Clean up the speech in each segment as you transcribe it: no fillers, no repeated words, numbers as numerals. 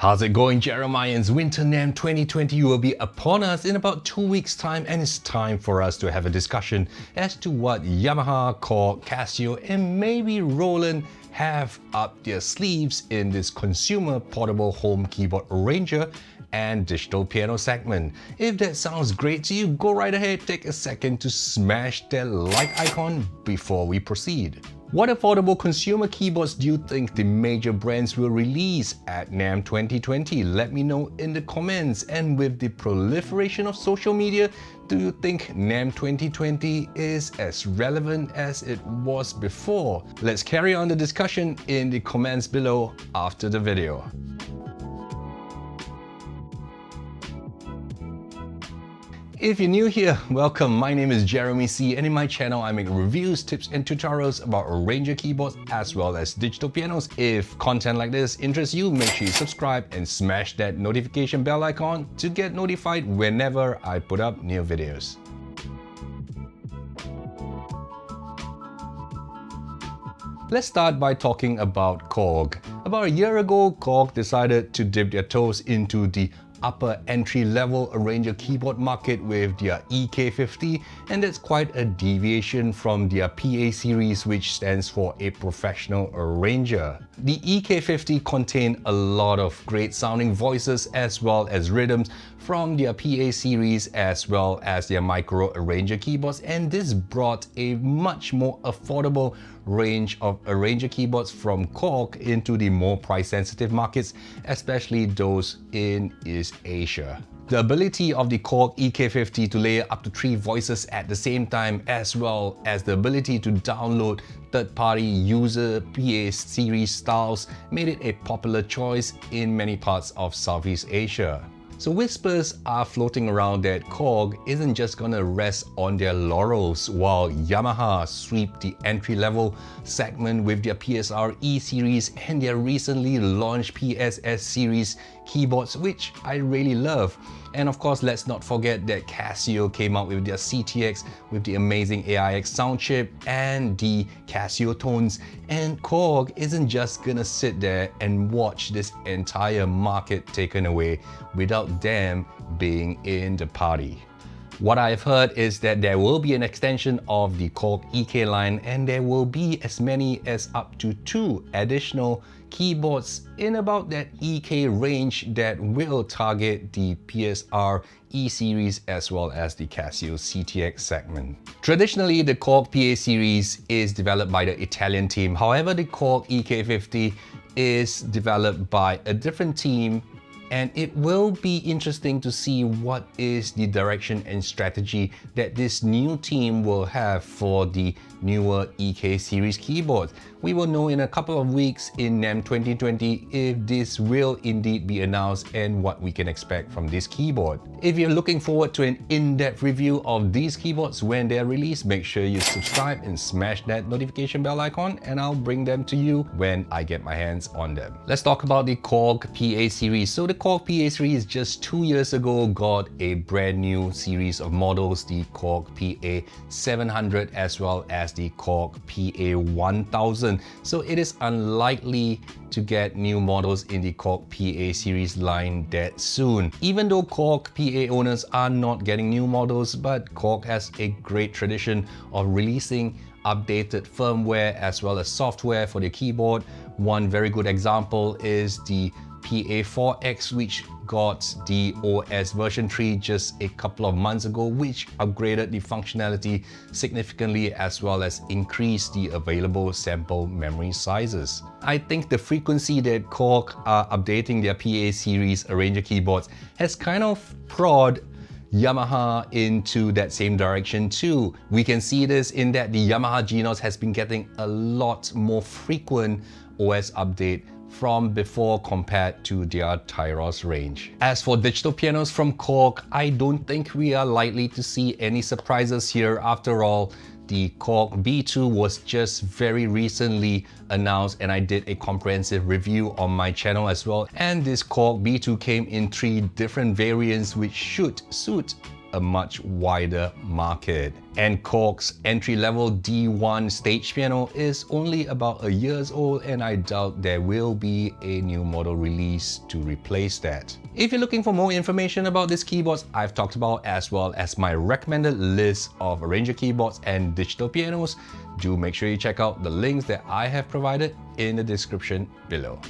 How's it going, Jeremiah's? Winter NAMM 2020 will be upon us in about 2 weeks' time, and it's time for us to have a discussion as to what Yamaha, Korg, Casio and maybe Roland have up their sleeves in this consumer portable home keyboard arranger and digital piano segment. If that sounds great to you, go right ahead, take a second to smash that like icon before we proceed. What affordable consumer keyboards do you think the major brands will release at NAMM 2020? Let me know in the comments. And with the proliferation of social media, do you think NAMM 2020 is as relevant as it was before? Let's carry on the discussion in the comments below after the video. If you're new here, welcome. My name is Jeremy C, and in my channel I make reviews, tips and tutorials about arranger keyboards as well as digital pianos. If content like this interests you, make sure you subscribe and smash that notification bell icon to get notified whenever I put up new videos. Let's start by talking about Korg. About a year ago, Korg decided to dip their toes into the upper entry-level arranger keyboard market with their EK50, and that's quite a deviation from their PA series, which stands for a professional arranger. The EK50 contained a lot of great sounding voices as well as rhythms from their PA series as well as their micro arranger keyboards, and this brought a much more affordable range of arranger keyboards from Korg into the more price-sensitive markets, especially those in East Asia. The ability of the Korg EK50 to layer up to 3 voices at the same time, as well as the ability to download third-party user PA series styles, made it a popular choice in many parts of Southeast Asia. So whispers are floating around that Korg isn't just gonna rest on their laurels while Yamaha sweep the entry-level segment with their PSR E series and their recently launched PSS series keyboards, which I really love. And of course, let's not forget that Casio came out with their CTX with the amazing AIX sound chip and the Casio tones. And Korg isn't just gonna sit there and watch this entire market taken away without them being in the party. What I've heard is that there will be an extension of the Korg EK line, and there will be as many as up to 2 additional keyboards in about that EK range that will target the PSR E series as well as the Casio CTX segment. Traditionally, the Korg PA series is developed by the Italian team. However, the Korg EK50 is developed by a different team, and it will be interesting to see what is the direction and strategy that this new team will have for the newer EK series keyboards. We will know in a couple of weeks in NAMM 2020 if this will indeed be announced and what we can expect from this keyboard. If you're looking forward to an in-depth review of these keyboards when they're released, make sure you subscribe and smash that notification bell icon, and I'll bring them to you when I get my hands on them. Let's talk about the Korg PA series. So the Korg PA series just 2 years ago got a brand new series of models, the Korg PA 700 as well as the Korg PA 1000. So it is unlikely to get new models in the Korg PA series line that soon. Even though Korg PA owners are not getting new models, but Korg has a great tradition of releasing updated firmware as well as software for the keyboard. One very good example is the PA4X, which got the OS version 3 just a couple of months ago, which upgraded the functionality significantly as well as increased the available sample memory sizes. I think the frequency that Korg are updating their PA series arranger keyboards has kind of prod Yamaha into that same direction too. We can see this in that the Yamaha Genos has been getting a lot more frequent OS update from before compared to their Tyros range. As for digital pianos from Korg, I don't think we are likely to see any surprises here. After all, the Korg B2 was just very recently announced, and I did a comprehensive review on my channel as well. And this Korg B2 came in 3 different variants, which should suit a much wider market. And Korg's entry-level D1 stage piano is only about a year's old, and I doubt there will be a new model released to replace that. If you're looking for more information about these keyboards I've talked about, as well as my recommended list of arranger keyboards and digital pianos, do make sure you check out the links that I have provided in the description below.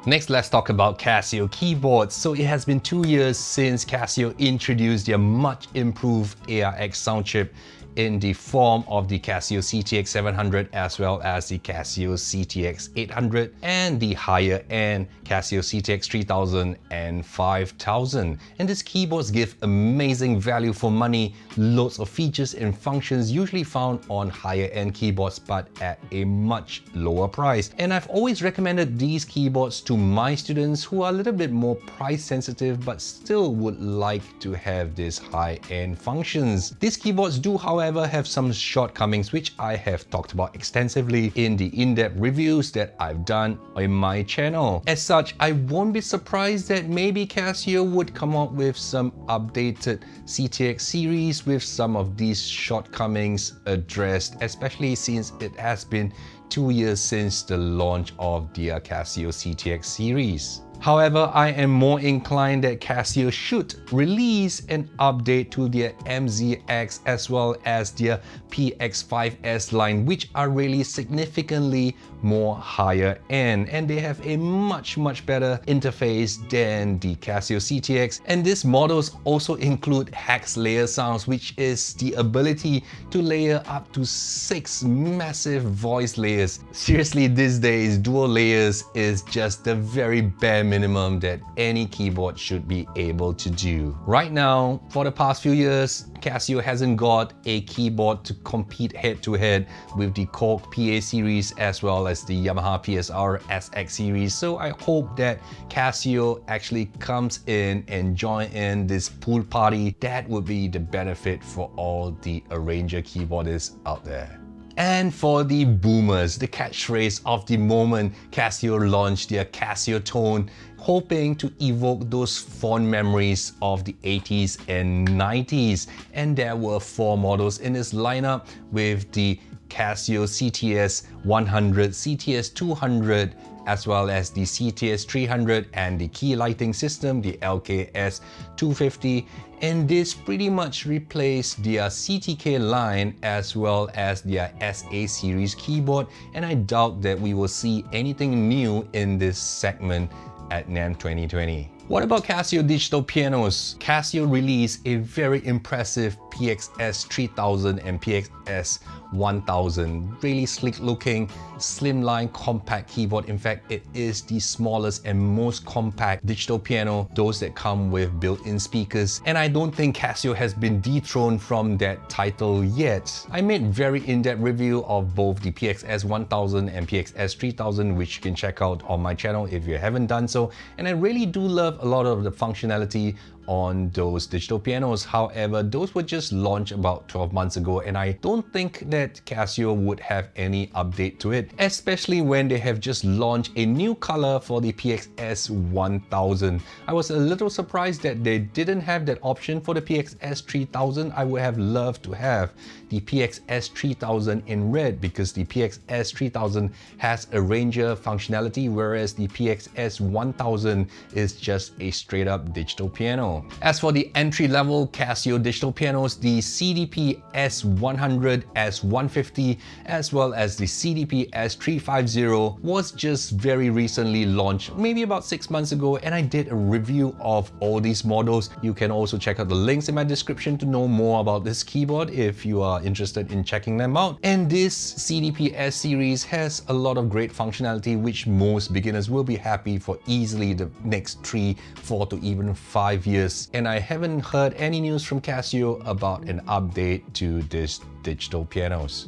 Next, let's talk about Casio keyboards. So it has been 2 years since Casio introduced their much improved ARX sound chip in the form of the Casio CTX 700 as well as the Casio CTX 800 and the higher end Casio CTX 3000 and 5000. And these keyboards give amazing value for money, loads of features and functions usually found on higher end keyboards but at a much lower price. And I've always recommended these keyboards to my students who are a little bit more price sensitive but still would like to have these high end functions. These keyboards do, however, have some shortcomings which I have talked about extensively in the in-depth reviews that I've done on my channel. As such, I won't be surprised that maybe Casio would come up with some updated CTX series with some of these shortcomings addressed, especially since it has been 2 years since the launch of their Casio CTX series. However, I am more inclined that Casio should release an update to their MZX as well as their PX5S line, which are really significantly more higher end, and they have a much better interface than the Casio CTX. And these models also include hex layer sounds, which is the ability to layer up to 6 massive voice layers. Seriously, these days dual layers is just the very bare minimum that any keyboard should be able to do. Right now, for the past few years, Casio hasn't got a keyboard to compete head-to-head with the Korg Pa series as well as the Yamaha PSR SX series. So I hope that Casio actually comes in and join in this pool party. That would be the benefit for all the arranger keyboardists out there. And for the boomers, the catchphrase of the moment, Casio launched their Casio Tone, hoping to evoke those fond memories of the 80s and 90s. And there were 4 models in this lineup with the Casio CTS 100, CTS 200, as well as the CTS 300 and the key lighting system, the LKS 250. And this pretty much replaced their CTK line as well as their SA series keyboard, and I doubt that we will see anything new in this segment at NAMM 2020. What about Casio digital pianos? Casio released a very impressive PXS 3000 and PXS 1000. Really sleek looking, slimline, compact keyboard. In fact, it is the smallest and most compact digital piano, those that come with built-in speakers. And I don't think Casio has been dethroned from that title yet. I made very in-depth review of both the PXS 1000 and PXS 3000, which you can check out on my channel if you haven't done so. And I really do love a lot of the functionality on those digital pianos. However, those were just launched about 12 months ago, and I don't think that Casio would have any update to it, especially when they have just launched a new color for the PXS 1000. I was a little surprised that they didn't have that option for the PXS 3000. I would have loved to have the PXS 3000 in red because the PXS 3000 has arranger functionality, whereas the PXS 1000 is just a straight up digital piano. As for the entry-level Casio digital pianos, the CDP S100, S150, as well as the CDP S350 was just very recently launched, maybe about 6 months ago, and I did a review of all these models. You can also check out the links in my description to know more about this keyboard if you are interested in checking them out. And this CDP S series has a lot of great functionality which most beginners will be happy for easily the next 3, 4 to even 5 years. And I haven't heard any news from Casio about an update to these digital pianos.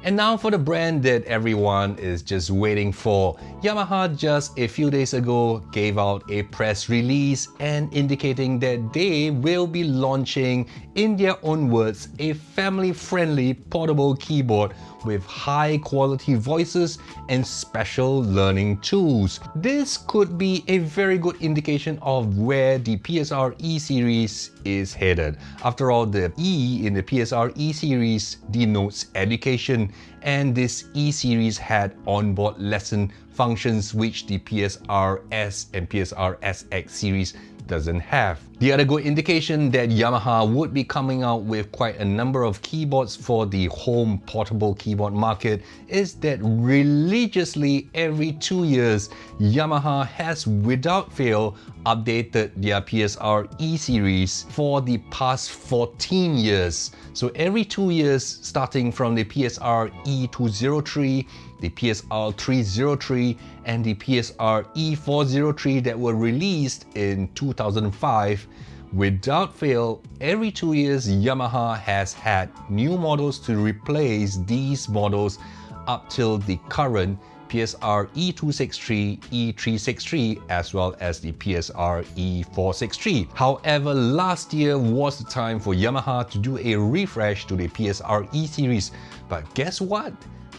And now for the brand that everyone is just waiting for. Yamaha just a few days ago gave out a press release and indicating that they will be launching, in their own words, a family-friendly portable keyboard with high quality voices and special learning tools. This could be a very good indication of where the PSR E series is headed. After all, the E in the PSR E series denotes education, and this E series had onboard lesson functions which the PSR S and PSR SX series doesn't have. The other good indication that Yamaha would be coming out with quite a number of keyboards for the home portable keyboard market is that religiously every 2 years, Yamaha has without fail updated their PSR E series for the past 14 years. So every 2 years, starting from the PSR E203, the PSR 303 and the PSR E403 that were released in 2005, without fail, every 2 years Yamaha has had new models to replace these models up till the current PSR E263, E363, as well as the PSR E463. However, last year was the time for Yamaha to do a refresh to the PSR E series. But guess what?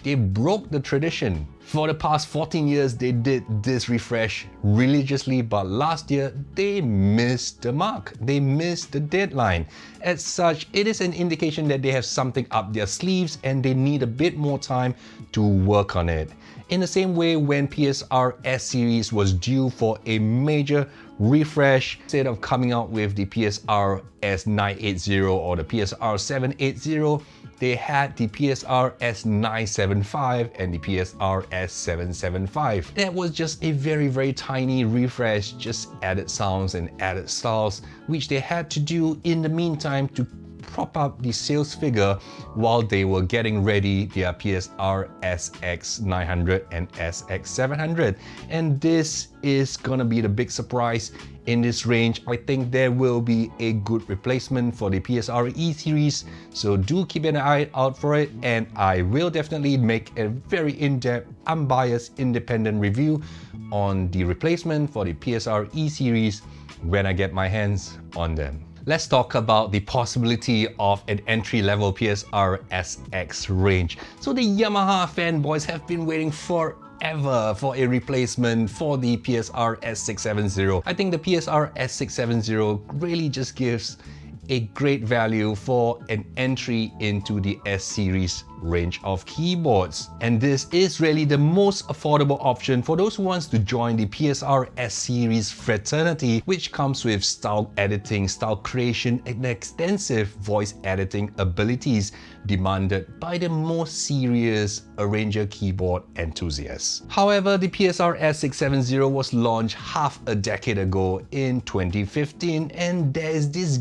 They broke the tradition. For the past 14 years, they did this refresh religiously, but last year, they missed the mark. They missed the deadline. As such, it is an indication that they have something up their sleeves and they need a bit more time to work on it. In the same way, when PSR S series was due for a major refresh, instead of coming out with the PSR S980 or the PSR 780, they had the PSR S975 and the PSR S775. That was just a very tiny refresh, just added sounds and added styles, which they had to do in the meantime to prop up the sales figure while they were getting ready their PSR SX900 and SX700. And this is gonna be the big surprise in this range. I think there will be a good replacement for the PSR E series, so do keep an eye out for it, and I will definitely make a very in-depth, unbiased, independent review on the replacement for the PSR E series when I get my hands on them. Let's talk about the possibility of an entry-level PSR SX range. So the Yamaha fanboys have been waiting forever for a replacement for the PSR S670. I think the PSR S670 really just gives a great value for an entry into the S series range of keyboards. And this is really the most affordable option for those who wants to join the PSR S series fraternity, which comes with style editing, style creation, and extensive voice editing abilities demanded by the most serious arranger keyboard enthusiasts. However, the PSR S670 was launched half a decade ago in 2015, and there is this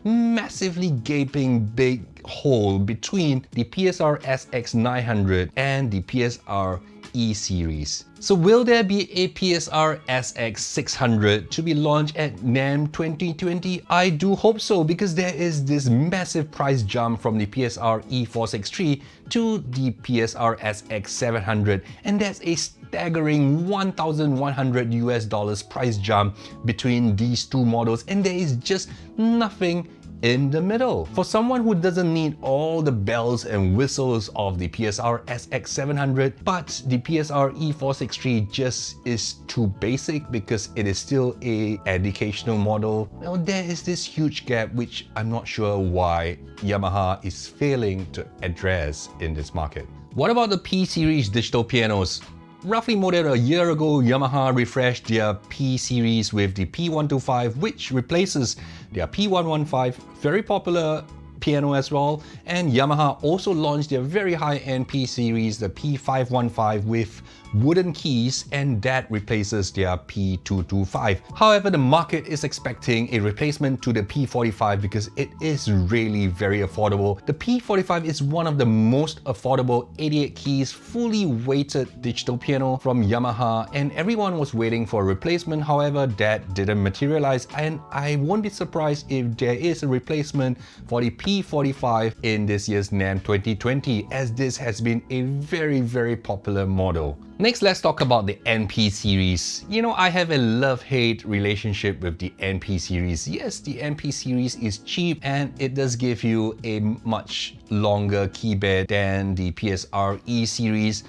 massively gaping big hole between the PSR SX900 and the PSR E series. So will there be a PSR SX600 to be launched at NAMM 2020? I do hope so, because there is this massive price jump from the PSR E463 to the PSR SX700, and that's a staggering $1,100 US price jump between these two models, and there is just nothing in the middle. For someone who doesn't need all the bells and whistles of the PSR SX700, but the PSR E463 just is too basic because it is still a educational model, well, there is this huge gap which I'm not sure why Yamaha is failing to address in this market. What about the P series digital pianos? Roughly more than a year ago, Yamaha refreshed their P series with the P125, which replaces their P115, very popular piano as well. And Yamaha also launched their very high-end P series, the P515, with wooden keys, and that replaces their P225. However, the market is expecting a replacement to the P45 because it is really very affordable. The P45 is one of the most affordable 88 keys, fully weighted digital piano from Yamaha, and everyone was waiting for a replacement. However, that didn't materialize, and I won't be surprised if there is a replacement for the P45 in this year's NAMM 2020, as this has been a very popular model. Next, let's talk about the NP series. You know, I have a love-hate relationship with the NP series. Yes, the NP series is cheap and it does give you a much longer keybed than the PSRE series.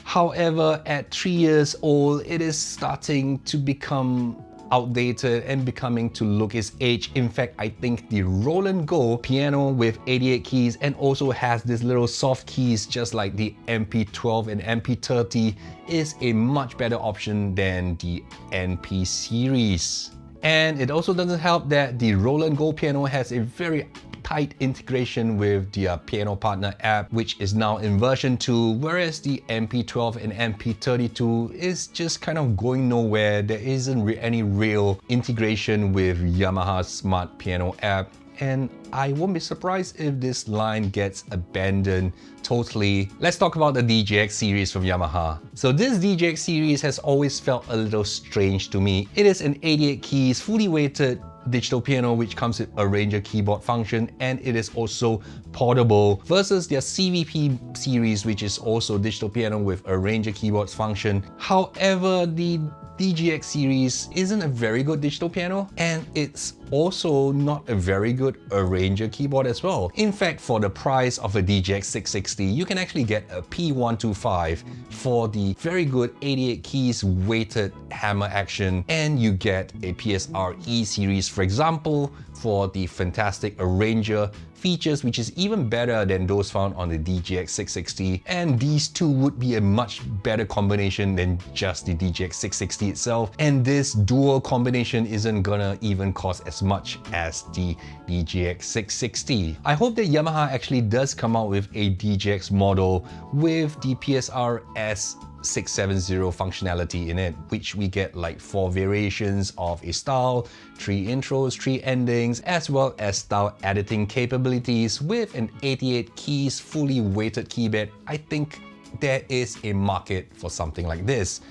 However, at 3 years old, it is starting to become outdated and becoming to look its age. In fact, I think the Roland Go piano with 88 keys and also has this little soft keys just like the MP12 and MP30 is a much better option than the NP series. And it also doesn't help that the Roland Go piano has a very tight integration with the Piano Partner app, which is now in version 2, whereas the MP12 and MP32 is just kind of going nowhere. There isn't any real integration with Yamaha's Smart Piano app, and I won't be surprised if this line gets abandoned totally. Let's talk about the DJX series from Yamaha. So this DJX series has always felt a little strange to me. It is an 88 keys, fully weighted digital piano which comes with arranger keyboard function, and it is also portable versus their CVP series, which is also digital piano with arranger keyboards function. However, the DGX series isn't a very good digital piano, and it's also not a very good arranger keyboard as well. In fact, for the price of a DGX 660, you can actually get a P125 for the very good 88 keys weighted hammer action, and you get a PSRE series, for example, for the fantastic arranger features, which is even better than those found on the DGX 660, and these two would be a much better combination than just the DGX 660 itself, and this dual combination isn't gonna even cost as much as the DGX 660. I hope that Yamaha actually does come out with a DGX model with the PSRS 670 functionality in it, which we get like 4 variations of a style, 3 intros, 3 endings, as well as style editing capabilities with an 88 keys fully weighted keybed. I think there is a market for something like this.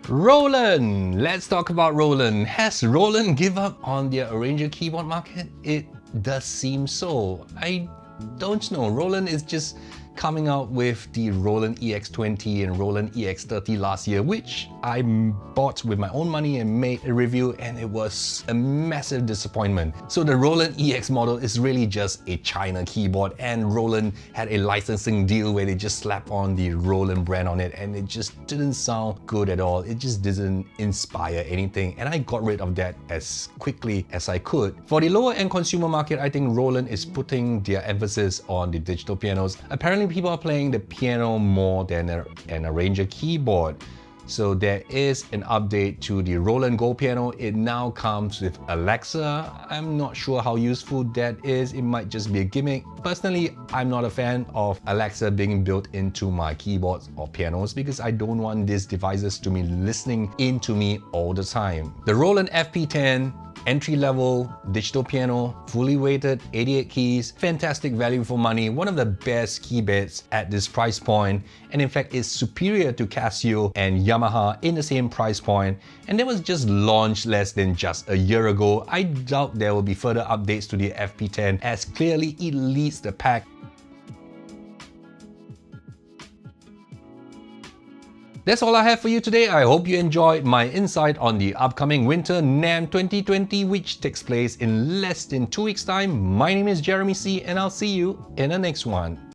Roland! Let's talk about Roland. Has Roland given up on their arranger keyboard market? It does seem so. I don't know. Roland is just coming out with the Roland EX20 and Roland EX30 last year, which I bought with my own money and made a review, and it was a massive disappointment. So the Roland EX model is really just a China keyboard, and Roland had a licensing deal where they just slapped on the Roland brand on it, and it just didn't sound good at all. It just didn't inspire anything, and I got rid of that as quickly as I could. For the lower end consumer market, I think Roland is putting their emphasis on the digital pianos. Apparently people are playing the piano more than an arranger keyboard. So there is an update to the Roland Go piano. It now comes with Alexa. I'm not sure how useful that is. It might just be a gimmick. Personally, I'm not a fan of Alexa being built into my keyboards or pianos because I don't want these devices to be listening into me all the time. The Roland FP10 entry-level digital piano, fully weighted, 88 keys, fantastic value for money, one of the best keybeds at this price point, and in fact is superior to Casio and Yamaha in the same price point, and that was just launched less than just a year ago. I doubt there will be further updates to the FP10 as clearly it leads the pack. That's all I have for you today. I hope you enjoyed my insight on the upcoming winter NAMM 2020, which takes place in less than 2 weeks' time. My name is Jeremy C, and I'll see you in the next one.